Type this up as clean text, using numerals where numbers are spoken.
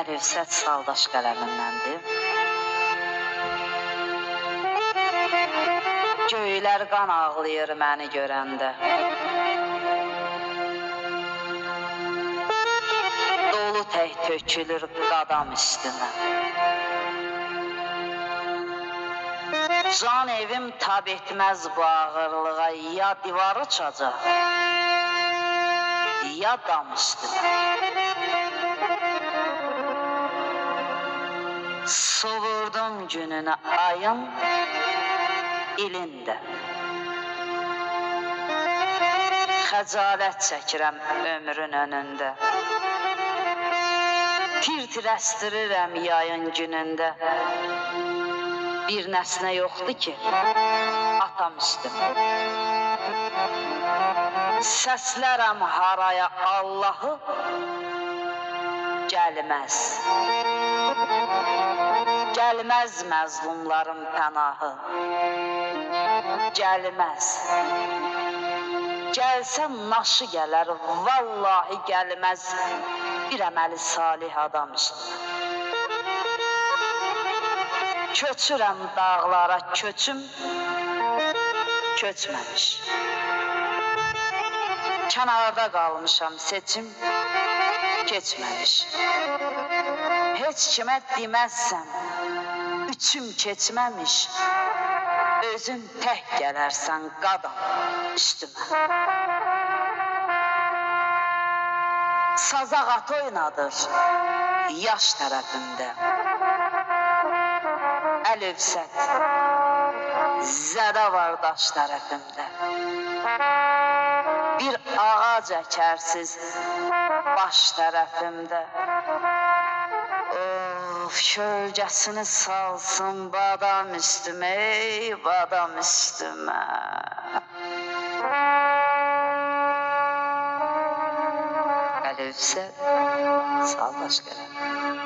Əlövsət Saldaş qələmindəndir. Göylər qan ağlayır məni görəndə. Dolu tək tökülür qadam üstünə. Can evim tab etməz bu ağırlığa, ya divar uçacaq, ya dam üstünə. Sovurdum gününü ayın, ilində. Xəcalət çəkirəm ömrün önündə. Tir-tir əstirirəm yayın günündə. Bir nəsnə yoxdur ki, atam üstümə. Səslərəm haraya Allahı, gəlməz. Gəlməz məzlumların pənahı, gəlməz. Gəlsə naşı gələr, vallahi gəlməz bir əməli salih adam üstünə. Köçürəm dağlara, köçüm köçməmiş. Kənarda qalmışam, seçim keçməmiş. Heç kimə deməzsəm, üçüm keçməmiş. Özün tək gələrsən qadam üstümə. Sazaq at oynadır yaş tərəfimdə. Əlövsət zədə var daş tərəfimdə. Bir ağac əkərsiz baş tərəfimdə. Of, kölgəsini salsın badam üstümə, ey badam üstümə. Əlövsət Saldaş qələmi.